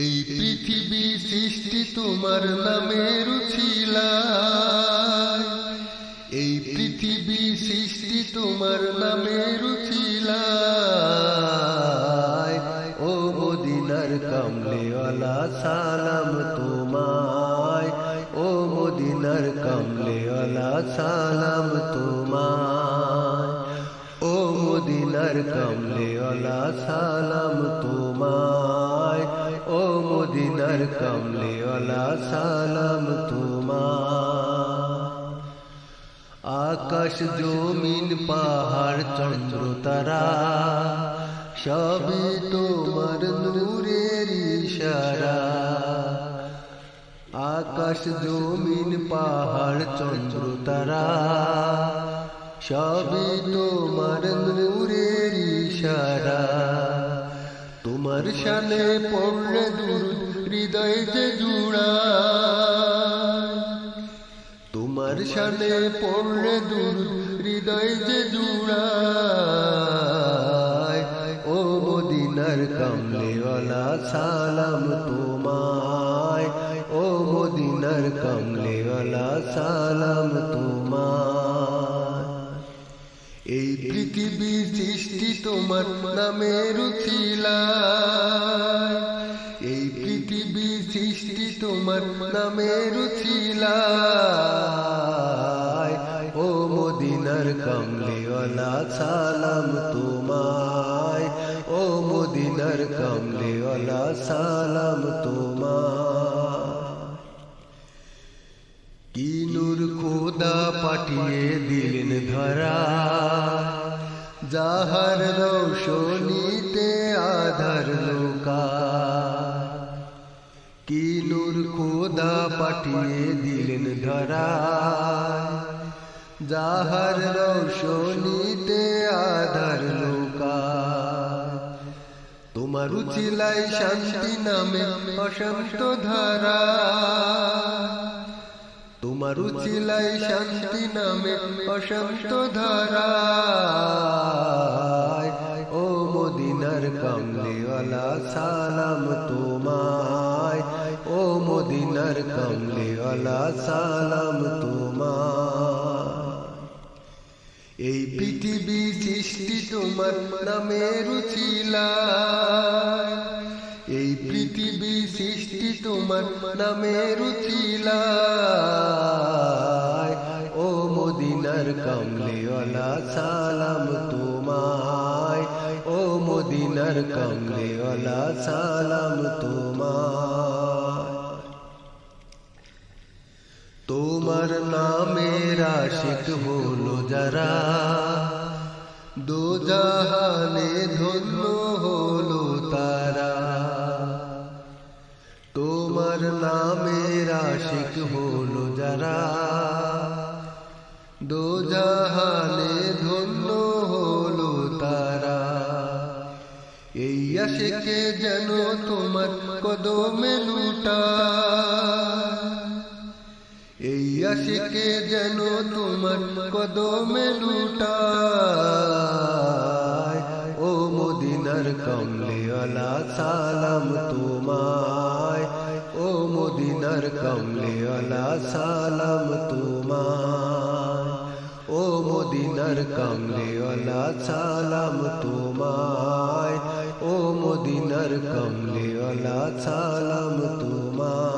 এই পৃথিবী সৃষ্টি তোমার নামের উছিলায়, এই পৃথিবী সৃষ্টি তোমার নামের উছিলায়। ও মদিনার কামলিওয়ালা সালাম তোমায়, ও মদিনার কামলিওয়ালা সালাম তোমায়, ও মদিনার কামলিওয়ালা সালাম তোমায়, ও মদিনার কামলিওয়ালা সালাম তোমায়। আকাশ জমিন পাহাড় চন্দ্র তারা সবই তোমার নূরের ইশারা। আকাশ জমিন পাহাড় চন্দ্র তারা সবই তোমার নূরের ইশারা। তোমার শানে পড়লে দুরূদ হৃদয় যে জুড়ায়, তোমার শানে পড়লে দুরূদ হৃদয় যে জুড়ায়। ও মদিনার কামলিওয়ালা সালাম তোমায়, ও মদিনার কামলিওয়ালা সালাম তোমায়। এই পৃথিবী সৃষ্টি তোমার নামের উছিলায়, এই পৃথিবী সৃষ্টি তোমার নামের উছিলায়। ও মদিনার কামলিওয়ালা সালাম তোমায়, ও মদিনার কামলিওয়ালা সালাম তোমায়। কি নূর খোদা পাঠিয়ে দিলেন ধরা, যাহার রৌশনীতে আধার লোকায়। কি নূর খোদা পাঠিয়ে দিলেন ধরা, যাহার রৌশনীতে আধার লোকায়। তোমার উছিলায় শান্তি নামে অশান্ত ধারা, তোমার উছিলায় শান্তি নামে অশান্ত ধারা। ও মদিনার কামলিওয়ালা সালাম তোমায়, ও মদিনার কামলিওয়ালা সালাম তোমায়। এই পৃথিবী সৃষ্টি তোমার নামের উছিলায়, এই পৃথিবী সৃষ্টি তোমার নামের উছিলায়। ও মদিনার কামলিওয়ালা সালাম তোমায়, ও মদিনার কামলিওয়ালা সালাম তোমায়। তোমার নামের আশিক হলো যারা, দোজাহানে ধন্য হলো তারা। তোমার নামের আশিক হলো যারা, দোজাহানে ধন্য হলো তারা। এই আশিকে যেন তোমার কদমে লুটায়, এই আশিকে যেন তোমার কদমে লুটায়। ও মদিনার কামলিওয়ালা সালাম তোমায়, ও মদিনার কামলিওয়ালা সালাম তোমায়, ও মদিনার কামলিওয়ালা সালাম তোমায়, ও মদিনার কামলিওয়ালা সালাম তোমায়।